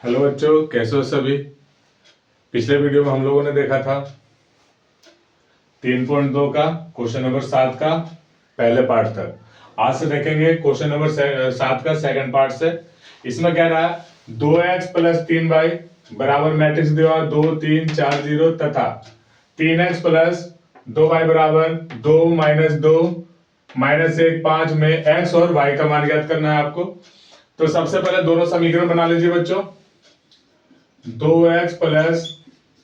Hello बच्चों, कैसे हो सभी। पिछले वीडियो में हम लोगों ने देखा था 3.2 का क्वेश्चन नंबर 7 का पहले पार्ट तक। आज से देखेंगे क्वेश्चन नंबर 7 का सेकंड पार्ट से। इसमें कह रहा है 2x प्लस 3y बराबर मैट्रिक्स दिया 2 3 4 0 तथा 3x प्लस 2y बराबर 2 माइनस 2 माइनस 1 5 में x और y का मान ज्ञात करना है आपको। तो सबसे पहले दोनों समीकरण बना लीजिए बच्चों। 2x प्लस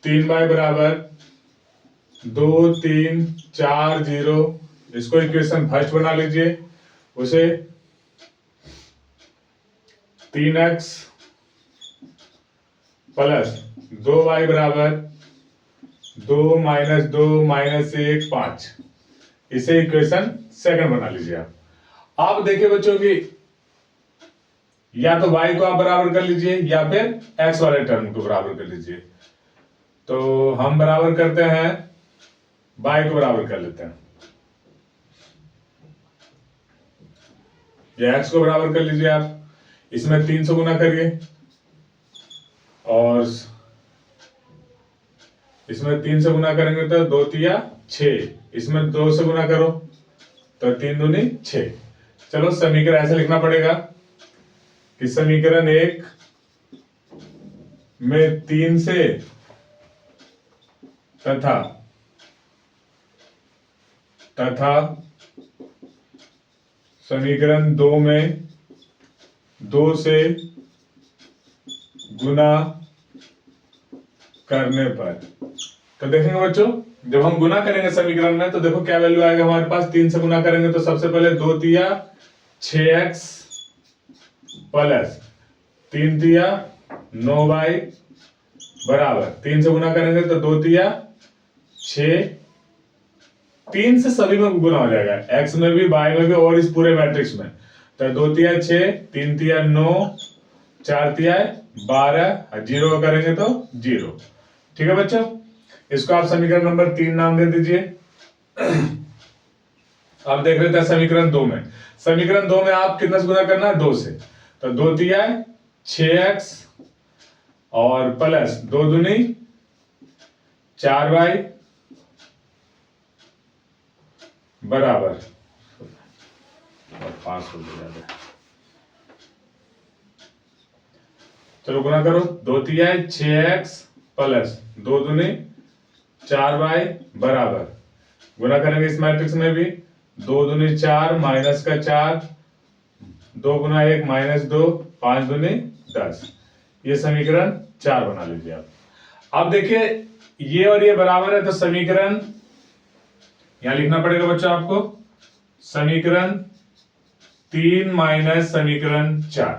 3y बराबर 2 3 4 0, इसको इक्वेशन फर्स्ट बना लीजिए। उसे 3x प्लस 2y बराबर 2 माइनस 2 माइनस 1 5, इसे इक्वेशन सेकंड बना लीजिए आप देखिए बच्चों की या तो y को आप बराबर कर लीजिए या फिर x वाले टर्म को बराबर कर लीजिए। तो हम बराबर करते हैं, y को बराबर कर लेते हैं, या x को बराबर कर लीजिए आप। इसमें 3 से गुना करिए और इसमें 3 से गुना करेंगे तो 2 तिया 6, इसमें 2 से गुना करो तो 3 दूनी 6। चलो समीकरण ऐसे लिखना पड़ेगा कि समीकरण 1 में 3 से तथा समीकरण 2 में 2 से गुना करने पर। तो देखेंगे बच्चों, जब हम गुना करेंगे समीकरण में तो देखो क्या वैल्यू आएगा हमारे पास। 3 से गुना करेंगे तो सबसे पहले 2 तिया 6x प्लस 3 तिया 9y बराबर 3 से गुना करेंगे तो 2 तिया 6, 3 से सभी में गुना हो जाएगा, x में भी y में भी और इस पूरे मैट्रिक्स में। तो 2 तिया 6, 3 तिया 9, 4 तिया 12, 0 करेंगे तो 0। ठीक है बच्चों, इसको आप समीकरण नंबर 3 नाम दे दीजिए। आप देख लेते हैं समीकरण 2 में। समीकरण 2 में आप कितना से गुना करना है? 2 से। तो 2 तिया 6x और प्लस 2 दूनी 4y बराबर 5 हो गया। चलो गुना करो। 2 तिया 6x प्लस 2 दूनी 4y बराबर, गुना करेंगे इस मैट्रिक्स में भी 2 दूनी 4 माइनस का 4, 2 गुना 1 माइनस 2, 5 दूनी 10। ये समीकरण 4 बना लीजिए आप। अब देखिए ये और ये बराबर है तो समीकरण यहां लिखना पड़ेगा बच्चों आपको, समीकरण 3 माइनस समीकरण 4।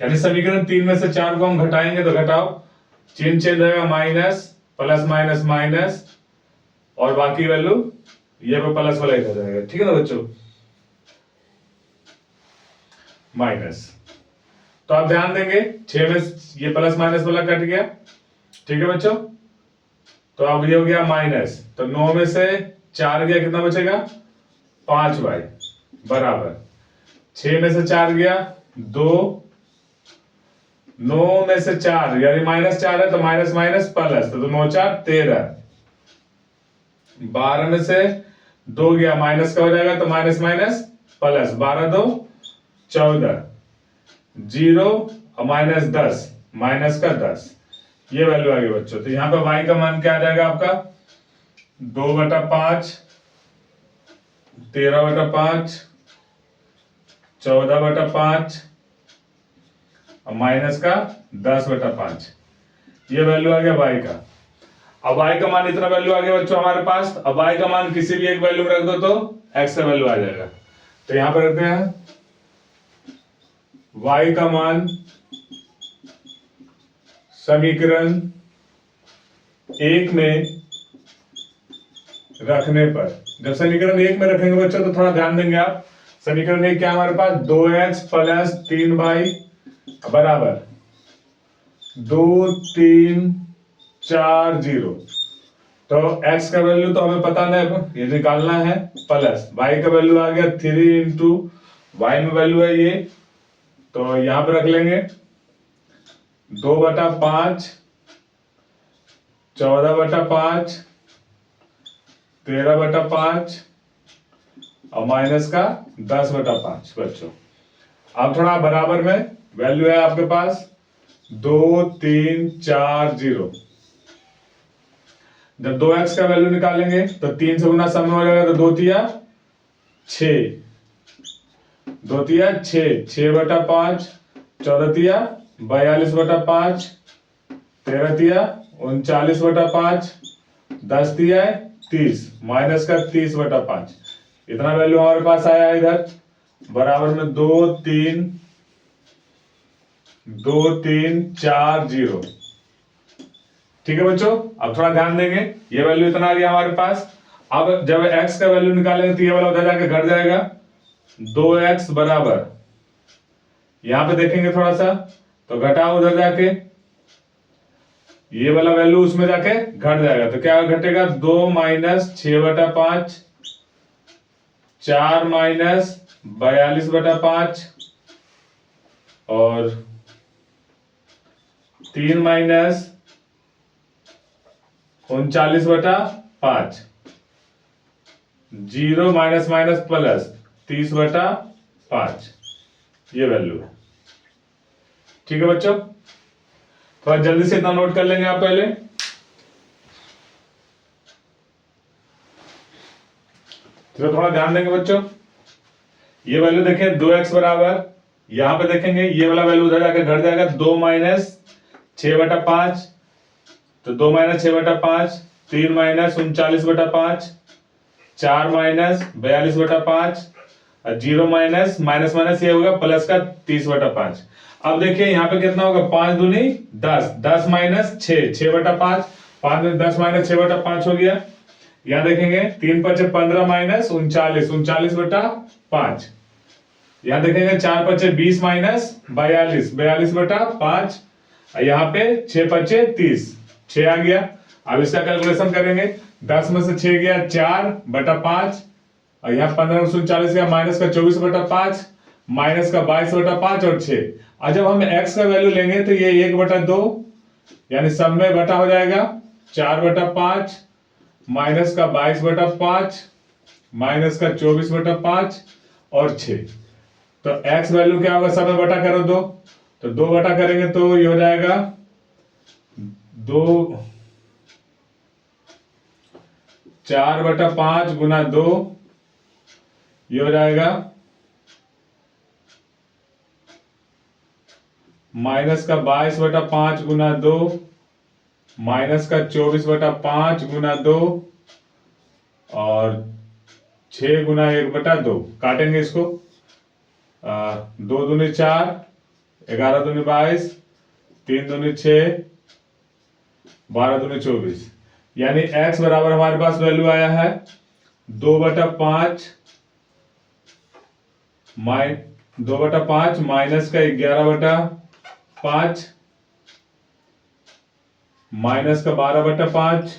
यानी समीकरण 3 में से 4 को हम घटाएंगे तो घटाओ, चिन्ह चेंज रहेगा, माइनस प्लस माइनस माइनस और बाकी वैल्यू ये पे प्लस वाला ही हो जाएगा। ठीक है ना बच्चों, माइनस। तो आप ध्यान देंगे 6 में ये प्लस माइनस वाला कट गया। ठीक है बच्चों, तो अब ये हो गया माइनस, तो 9 में से 4 गया, कितना बचेगा? 5y बराबर 6 में से 4 गया 2, 9 में से 4 यानी माइनस 4 है तो माइनस माइनस प्लस, तो 9 4 13, 12 में से 2 गया माइनस का हो जाएगा तो माइनस माइनस प्लस, 12 2 14, 0 और माइनस 10, माइनस का 10, ये वैल्यू आ गई बच्चों। तो यहां पर y का मान क्या आ जाएगा आपका? 2/5, 13/5, 14/5 और माइनस का 10/5, ये वैल्यू आ गया y का। अब y का मान इतना वैल्यू आ गया बच्चों हमारे पास। अब y का मान किसी भी एक वैल्यू में रख दो तो x का वैल्यू आ जाएगा। तो यहां पर रखते हैं y का मान समीकरण 1 में रखने पर। जब समीकरण 1 में रखेंगे बच्चों तो थोड़ा ध्यान देंगे आप। समीकरण 1 क्या हमारे पास? 2x प्लस 3y बराबर 2 3 4 0। तो x का वैल्यू तो हमें पता नहीं, ये निकालना है, प्लस y का वैल्यू आ गया 3 इंटू y में वैल्यू है ये, तो यहां पर रख लेंगे 2/5, 14/5, 13/5 और माइनस का 10/5 बच्चों। अब थोड़ा बराबर में वैल्यू है आपके पास 2 3 4 0। जब 2x का वैल्यू निकालेंगे तो 3 से गुना सम में हो जाएगा, तो 2 तिया 6, 2 तिया 6, 6/5, 14 तिया 42/5, 13 तिया 39/5, 10 तिया 30, माइनस का 30/5। इतना वैल्यू हमारे पास आया है इधर, बराबर में 2 3 4 0। ठीक है बच्चों, अब थोड़ा ध्यान देंगे, ये वैल्यू इतना आ गया हमारे पास। अब जब x का वैल्यू निकालेंगे तो ये वाला उधर जाके घट जाएगा, 2x बराबर, यहां पे देखेंगे थोड़ा सा तो घटा उधर जाके, ये वाला वैल्यू उसमें जाके घट जाएगा, तो क्या घटेगा 2 माइनस 6/5, 4 माइनस 42/5 और 3 माइनस 39/5, 0 माइनस माइनस प्लस 30/5, ये वैल्यू है। ठीक है बच्चों, थोड़ा जल्दी से इतना नोट कर लेंगे आप पहले। तो थोड़ा ध्यान देंगे बच्चों, ये वैल्यू देखें 2x बराबर, यहां पे देखेंगे ये वाला वैल्यू उधर जाकर घट जाएगा, 2 माइनस 6/5, तो 2 माइनस 6/5, 3 माइनस 39/5, 4 माइनस 42/5 और 0 माइनस माइनस माइनस ये होगा प्लस का 30/5। अब देखिए यहाँ पे कितना होगा, 5 दूनी 10, 10 माइनस 6, 6/5, 5 दूनी 10 माइनस 6/5 हो गया। यहाँ देखेंगे 3 5 15 माइनस 39, 39/5। यहाँ देखेंगे 4 5 20 माइनस 42, 42/5। यहाँ पे 6 5 30, 6 आ गया। अब इसका कैलकुलेशन करेंगे, 10 में से 6 गया 4/5 और यहाँ 15 में 39 गया, माइनस का 24/5, माइनस का 22/5 और 6। और जब हम x का वैल्यू लेंगे तो ये 1/2 यानी सब में बटा हो जाएगा, 4/5 माइनस का 22/5 माइनस का 24/5 और 6। तो x वैल्यू क्या होगा, सब में बटा करो 2, तो 2 बटा करेंगे तो ये हो जाएगा 2, 4/5 गुना 2, ये हो जाएगा माइनस का 22/5 गुना 2 माइनस का 24/5 गुना 2 और 6 गुना 1/2। काटेंगे इसको, 2 दूनी 4, 11 दूनी 22, 3 दूनी 6, 12 दूनी 24, यानी x बराबर हमारे पास वैल्यू आया है 2/5 माइनस का 11/5 माइनस का 12/5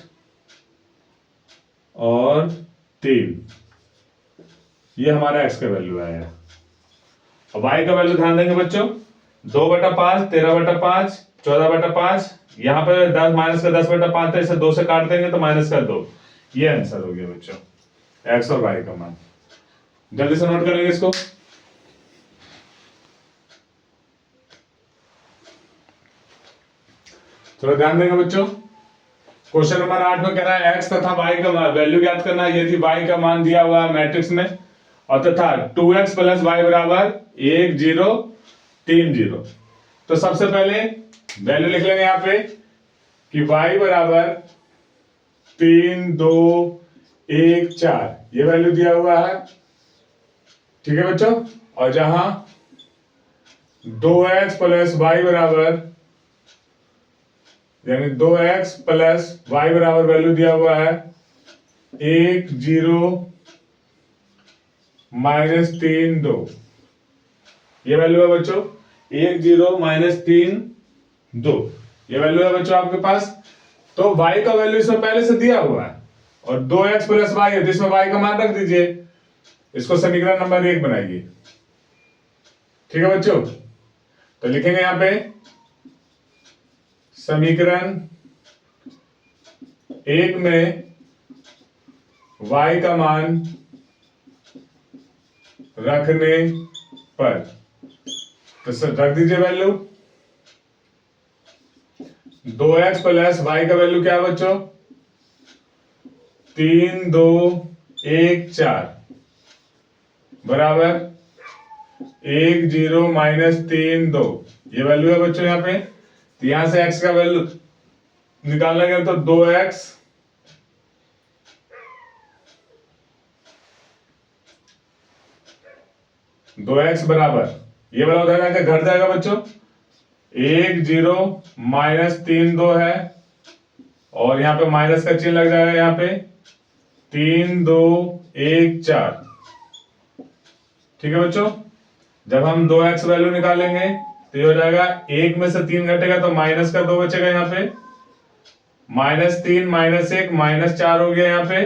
और 3, ये हमारा x का वैल्यू आया। अब y का वैल्यू ध्यान देंगे बच्चों, 2/5, 13/5, 14/5, यहाँ पे 10 माइनस का 10/5 है, इसे 2 से काट देंगे तो माइनस का 2, ये आंसर हो गया बच्चों x और y का मान। जल्दी से नोट करेंगे इसको। चलो ध्यान देंगे बच्चों, क्वेश्चन नंबर 8 में कह रहा है x तथा y का वैल्यू ज्ञात करना है यदि y का मान दिया हुआ है मैट्रिक्स में और तथा 2x प्लस y बराबर 1 0 3 0। तो सबसे पहले वैल्यू लिख लेंगे यहाँ पे कि y बराबर 3 2 1 4, ये वैल्यू दिया हुआ है। ठीक है बच्चों, और जहां 2x प्लस y बराबर, यानी 2x प्लस y बराबर वैल्यू दिया हुआ है 1 0 माइनस 3 2, ये वैल्यू है बच्चों 1 0 माइनस 3 2, ये वैल्यू है बच्चों आपके पास। तो y का वैल्यू इसमें पहले से दिया हुआ है और 2x प्लस y है, जिसमें y का मान रख दीजिए, इसको समीकरण नंबर 1 बनाइए। ठीक है बच्चों, तो लिखेंगे यहां पे समीकरण एक में y का मान रखने पर, तो सर रख दीजिए वैल्यू 2x प्लस y का वैल्यू क्या है बच्चों? 3 2 1 4 बराबर 1 0 माइनस 3 2, ये वैल्यू है बच्चों यहाँ पे। तो यहां से x का वैल्यू निकालना गया तो 2x बराबर, ये वाला उधर आकर घट जाएगा बच्चों, 1 0 माइनस 3 2 है, और यहाँ पे माइनस का चिन्ह लग जाएगा, यहाँ पे 3 2 1 4। ठीक है बच्चों, जब हम 2x वैल्यू निकालेंगे तो ये हो जाएगा, 1 में से 3 घटेगा तो माइनस का 2 बचेगा, यहाँ पे -3 -1 -4 हो गया, यहाँ पे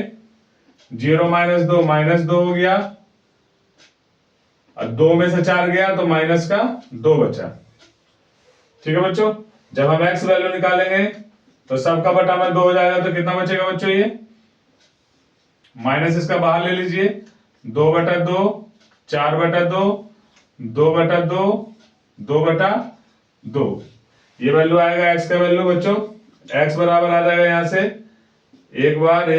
0 -2 -2 हो गया, और 2 में से 4 गया तो माइनस का 2 बचा। ठीक है बच्चों, जब हम x वैल्यू निकालेंगे तो सबका बटा में 2 हो जाएगा, तो कितना बचेगा बच्चों? ये माइनस इसका बाहर ले लीजिए, 2/2 4/2 2/2 2/2, ये वैल्यू आएगा x का वैल्यू बच्चों। x बराबर आ जाएगा यहां से एक बार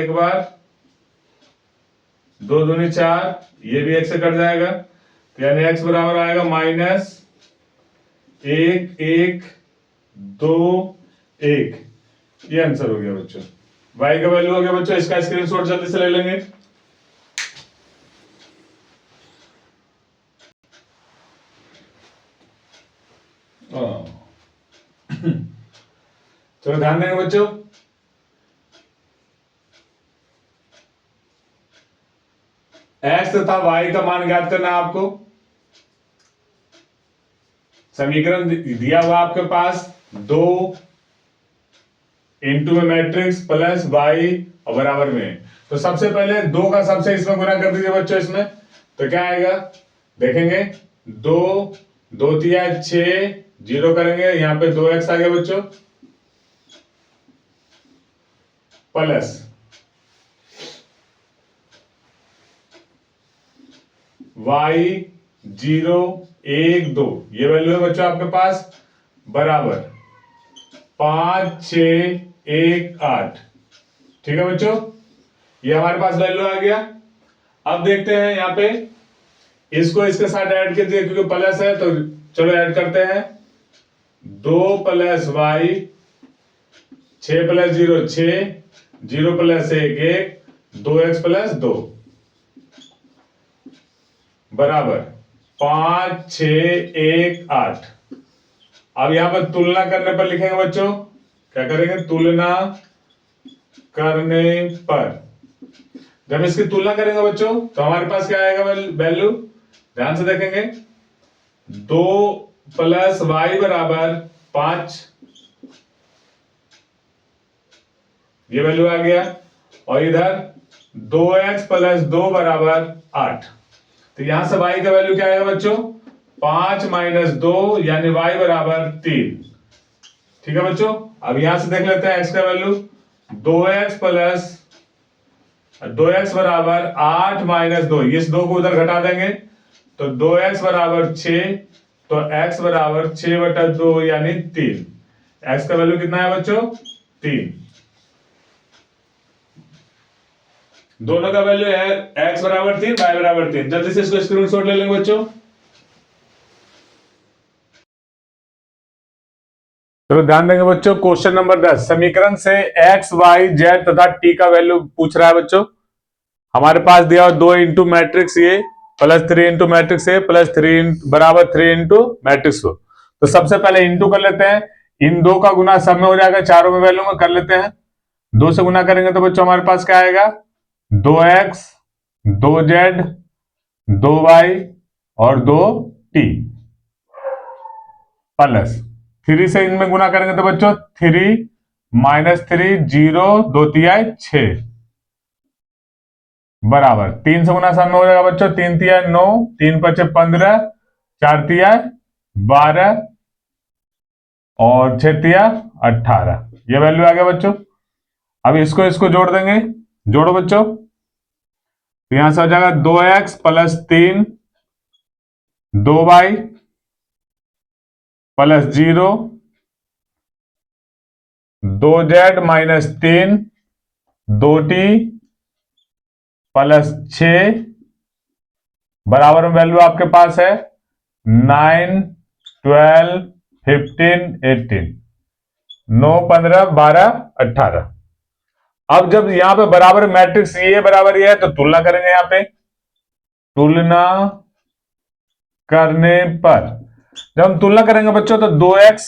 2 दूनी 4, ये भी x से कट जाएगा, तो यानी x बराबर आएगा -1 1 2 1। ये आंसर हो गया बच्चों, y का वैल्यू हो गया बच्चों। इसका स्क्रीनशॉट जल्दी से ले लेंगे। चलो ध्यान देंगे बच्चों, x तथा y का मान ज्ञात करना है आपको। समीकरण दिया हुआ आपके पास, 2 इंटू में मैट्रिक्स प्लस y और बराबर में, तो सबसे पहले 2 का सबसे इसमें गुना कर दीजिए बच्चों। इसमें तो क्या आएगा देखेंगे, 2 2 3 6 0 करेंगे, यहां पे 2x आ गया बच्चों, प्लस y 0 1 2, ये वैल्यू है बच्चों आपके पास, बराबर 5 6 1 8। ठीक है बच्चों, ये हमारे पास वैल्यू आ गया। अब देखते हैं यहाँ पे, इसको इसके साथ ऐड कर दिया क्योंकि प्लस है, तो चलो ऐड करते हैं। 2 + y 6 + 0 6 0 + 1 1 2x + 2 बराबर 5 6 1 8। अब यहां पर तुलना करने पर लिखेंगे बच्चों, क्या करेंगे? तुलना करने पर, जब इसकी तुलना करेंगे बच्चों तो हमारे पास क्या आएगा वैल्यू? ध्यान से देखेंगे, 2 + y बराबर 5, ये वैल्यू आ गया, और इधर 2x + 2 बराबर 8। तो यहां से y का वैल्यू क्या आएगा बच्चों? 5 - 2 यानी y बराबर 3। ठीक है बच्चों, अब यहां से देख लेते हैं x का वैल्यू, 2x बराबर 8 - 2, इस 2 को उधर घटा देंगे तो 2x बराबर 6, तो x बराबर 6/2 यानी 3। x का वैल्यू कितना है बच्चों? 3। दोनों का वैल्यू है x बराबर 3 y बराबर 3। जल्दी से इसको स्क्रीनशॉट ले लेंगे बच्चों। तो ध्यान देंगे बच्चों, क्वेश्चन नंबर 10, समीकरण से x y z तथा t का वैल्यू पूछ रहा है बच्चों। हमारे पास दिया हुआ 2 इंटू मैट्रिक्स ये plus 3 into matrix A plus 3 बराबर 3 इंटू मैट्रिक्स को। तो सबसे पहले इंटू कर लेते हैं, इन 2 का गुना सब में हो जाएगा, चारों में वैल्यू में कर लेते हैं। 2 से गुना करेंगे तो बच्चों हमारे पास क्या आएगा? 2x 2z 2y और 2t प्लस 3 से इनमें गुना करेंगे तो बच्चों 3 -3 0 2 तिहाई 6 बराबर 3 से गुना सब में हो जाएगा बच्चों, 3 तिहाई 9 3 × 5 = 15 4 तिहाई 12 और 6 18, ये वैल्यू आ गया बच्चों। अब इसको इसको जोड़ देंगे, जोड़ो बच्चों, तो यहां से हो जाएगा 2x plus 3, 2y plus 0, 2z minus 3, 2t plus 6 बराबर में वैल्यू आपके पास है 9, 12, 15, 18, 9, 15, 12, 18। अब जब यहां पे बराबर मैट्रिक्स ये बराबर ये है तो तुलना करेंगे, यहां पे तुलना करने पर जब हम तुलना करेंगे बच्चों तो 2x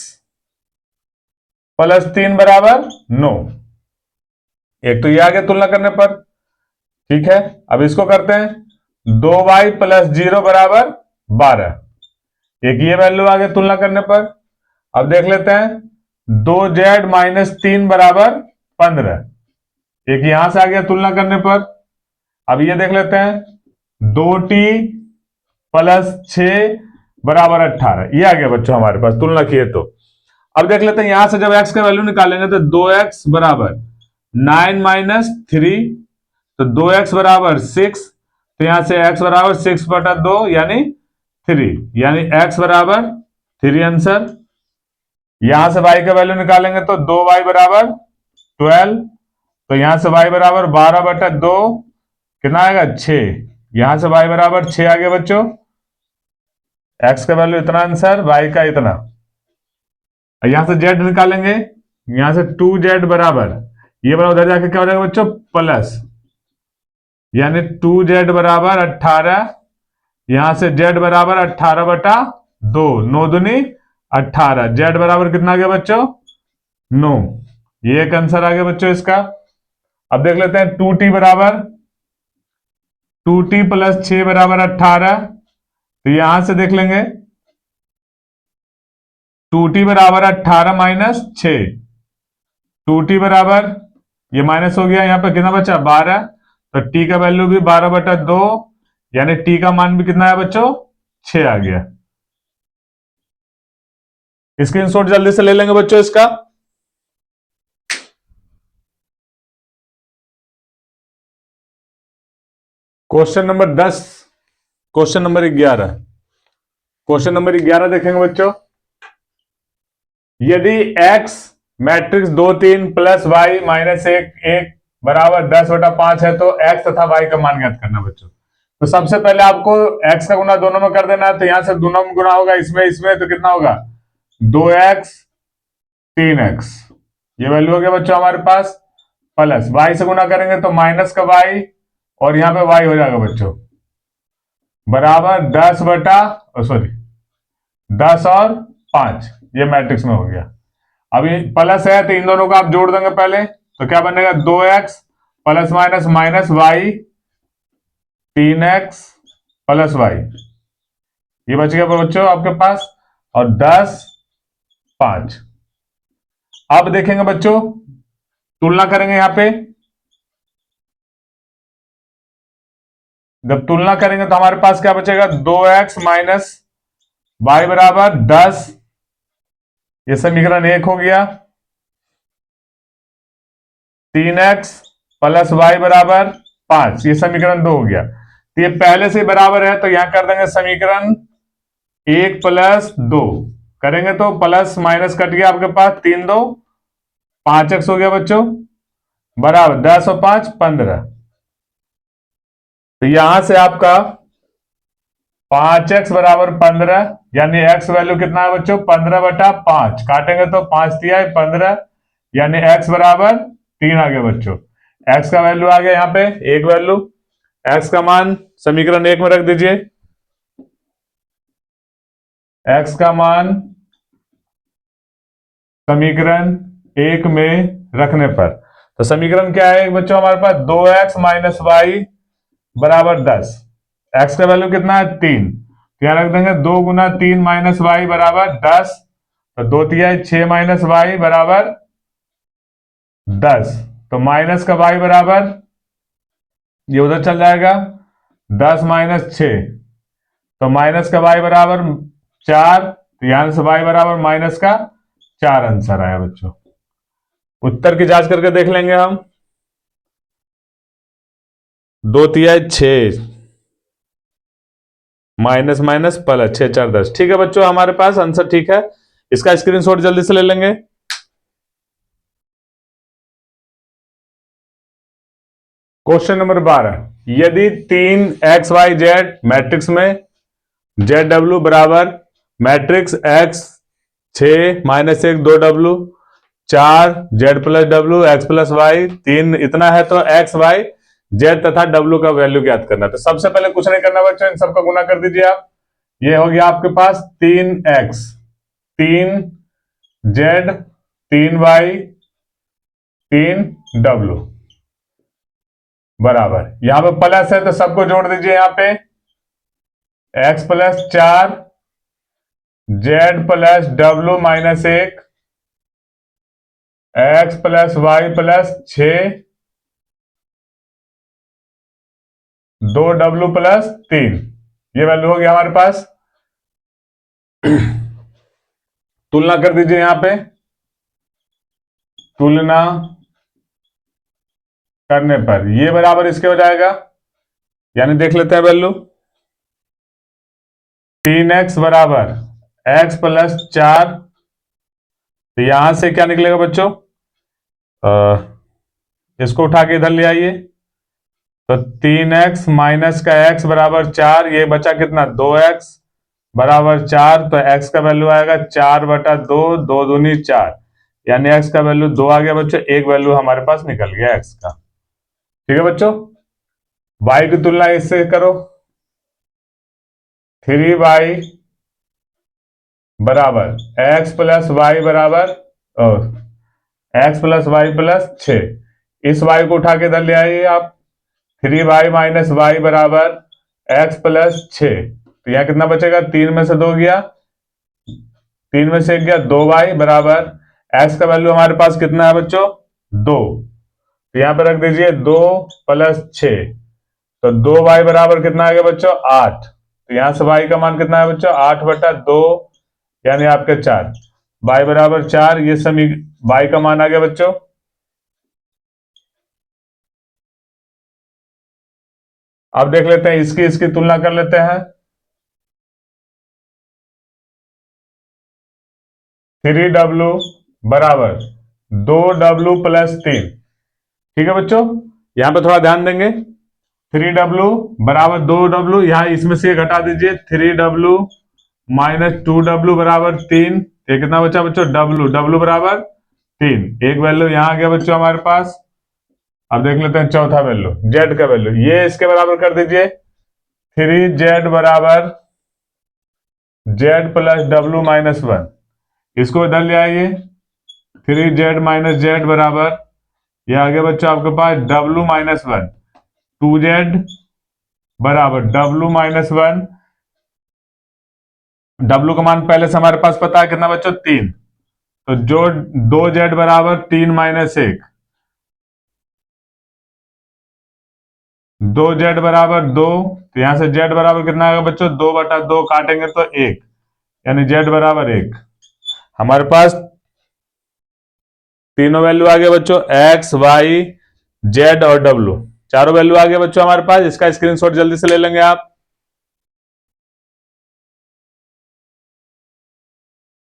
प्लस 3 बराबर 9, एक तो ये आ गया तुलना करने पर। ठीक है, अब इसको करते हैं 2y प्लस 0 बराबर 12, एक ये वैल्यू आ गया तुलना करने पर। अब देख लेते हैं 2z माइनस 3 बराबर 15, एक यहां से आ गया तुलना करने पर। अब ये देख लेते हैं 2t प्लस 6 बराबर 18, ये आ गया बच्चों हमारे पास तुलना किए तो। अब देख लेते हैं यहां से जब x का वैल्यू निकालेंगे तो 2x बराबर 9 माइनस 3, तो 2x बराबर 6, तो यहां से x बराबर 6 बटा 2 यानी 3, यानी x बराबर 3 आंसर। यहां से y का वैल्यू निकालेंगे तो 2y बराबर 12, तो यहां से y बराबर 12 बटा 2 कितना आएगा 6, यहां से y बराबर 6 आ गया बच्चों। x का वैल्यू इतना आंसर, y का इतना। यहां से z निकालेंगे, यहां से 2z बराबर, ये बराबर उधर जाके क्या हो जाएगा बच्चों प्लस, यानी 2z बराबर 18, यहां से z बराबर 18 बटा 2, 9 दूनी 18, z बराबर कितना आ गया बच्चों 9, ये एक आंसर आ गया बच्चों इसका। अब देख लेते हैं 2t बराबर 2t प्लस 6 बराबर 18, तो यहां से देख लेंगे 2t बराबर 18 माइनस 6, 2t बराबर ये माइनस हो गया, यहां पर कितना बचा 12, तो t का वैल्यू भी 12 बटा 2, यानी t का मान भी कितना है बच्चों 6 आ गया। स्क्रीनशॉट जल्दी से ले लेंगे बच्चों इसका। Question number 10, question number 11, question number 11 देखेंगे बच्चों। यदि x matrix 2 3 plus Y minus 1 बराबर 10/5 है तो x तथा y का मान ज्ञात करना बच्चों। तो सबसे पहले आपको x का गुना दोनों में कर देना है, तो यहां से दोनों में गुना होगा, इसमें इसमें तो कितना होगा 2x 3x, ये वैल्यू हो गया बच्चों हमारे पास, प्लस y से गुना करेंगे तो माइनस का y, और यहां पे y हो जाएगा बच्चों बराबर 10 और 5, ये मैट्रिक्स में हो गया। अभी प्लस है तो इन दोनों को आप जोड़ देंगे पहले, तो क्या बनेगा 2x plus minus minus y 3x plus y, ये बच गया बच्चों आपके पास, और 10 5। अब देखेंगे बच्चों तुलना करेंगे, यहां पे जब तुलना करेंगे तो हमारे पास क्या बचेगा 2x माइनस वाई बराबर 10, ये समीकरण 1 हो गया, 3x प्लस वाई बराबर 5, ये समीकरण 2 हो गया। तो ये पहले से बराबर है तो यहां कर देंगे समीकरण 1 प्लस 2, करेंगे तो प्लस माइनस कट गया आपके पास, 3 2 5x हो गया बच्चों बराबर 10 और 5 15, तो यहां से आपका 5x बराबर 15, यानी x वैल्यू कितना है बच्चों 15/5, काटेंगे तो 5 दिया है 15, यानी x बराबर 3 आ गया बच्चों। x का वैल्यू आ गया यहां पे एक वैल्यू, x का मान समीकरण 1 में रख दीजिए, x का मान समीकरण 1 में रखने पर, तो समीकरण क्या है बच्चों हमारे पास 2x माइनस वाई बराबर 10, x का वैल्यू कितना है 3, क्या रख देंगे 2 गुना 3 माइनस वाई बराबर 10, तो 2 तिया 6 माइनस वाई बराबर 10, तो माइनस का वाई बराबर ये उधर चल जाएगा 10 माइनस 6, तो माइनस का वाई बराबर 4, तो यहां से वाई बराबर माइनस का 4 आंसर आया बच्चों। उत्तर की जांच करके देख लेंगे हम। 2 तिया 6, माइनस माइनस प्लस, 6 4 10। ठीक है बच्चों, हमारे पास आंसर ठीक है। इसका स्क्रीनशॉट जल्दी से ले लेंगे। क्वेश्चन नंबर 12, यदि 3 एक्स वाई जेड मैट्रिक्स में जेड डब्ल्यू बराबर matrix X 6-1 2 W 4 Z plus W X plus Y 3 इतना है, तो एक्स वाई जेड तथा डब्ल्यू का वैल्यू ज्ञात करना। तो सबसे पहले कुछ नहीं करना बच्चों, इन सबका गुना कर दीजिए आप। ये हो गया आपके पास 3x 3z 3y 3w बराबर, यहां पे प्लस है तो सबको जोड़ दीजिए। यहां पे x plus 4 z plus W minus 1 x plus Y plus 6 2w plus 3, ये वैल्यू हो गया हमारे पास। तुलना कर दीजिए यहां पे। तुलना करने पर ये बराबर इसके हो जाएगा, यानी देख लेते हैं वैल्यू। 3x बराबर x प्लस 4, तो यहां से क्या निकलेगा बच्चों, इसको उठा के इधर ले आइए। तो 3x माइनस का x बराबर 4, ये बचा कितना 2x बराबर 4, तो x का वैल्यू आएगा 4/2, 2 दूनी 4, यानी x का वैल्यू 2 आ गया बच्चों। एक वैल्यू हमारे पास निकल गया x का। ठीक है बच्चों, y की तुलना इससे करो। 3y बराबर x प्लस वाई बराबर x प्लस वाई प्लस 6, इस y को उठा के इधर ले आइए आप। 3y माइनस वाई बराबर x प्लस 6, तो यहां कितना बचेगा, 3 में से 2 गया, 3 में से 1 गया, 2y बराबर x का वैल्यू हमारे पास कितना है बच्चों 2, तो यहां पर रख दीजिए 2 प्लस 6, तो 2y बराबर कितना आ गया बच्चों 8, तो यहां से y का मान कितना है बच्चों 8/2, यानी आपके 4, y बराबर 4, ये समी y का मान आ गया बच्चों। अब देख लेते हैं इसकी तुलना कर लेते हैं। 3w बराबर 2w प्लस 3। ठीक है बच्चों, यहां पे थोड़ा ध्यान देंगे। 3w बराबर 2w, यहां इसमें से घटा दीजिए। 3w माइनस 2w बराबर 3, ये कितना बचा बच्चों w बराबर 3, एक वैल्यू यहां आ गया बच्चों हमारे पास। अब देख लेते हैं चौथा वैल्यू z का वैल्यू, ये इसके बराबर कर दीजिए। 3z बराबर z प्लस डब्ल्यू माइनस 1, इसको इधर ले आइए। 3z माइनस z बराबर, ये आगे बच्चों आपके पास w माइनस 1, 2z बराबर w माइनस 1, w का मान पहले से हमारे पास पता है कितना बच्चों 3, तो जो 2z बराबर 3 माइनस 1, 2z बराबर 2, तो यहां से z बराबर कितना आएगा बच्चों 2/2, काटेंगे तो 1, यानी z बराबर 1। हमारे पास तीनों वैल्यू आ गए बच्चों, x y z और w, चारों वैल्यू आ गए बच्चों हमारे पास। इसका स्क्रीनशॉट जल्दी से ले लेंगे आप।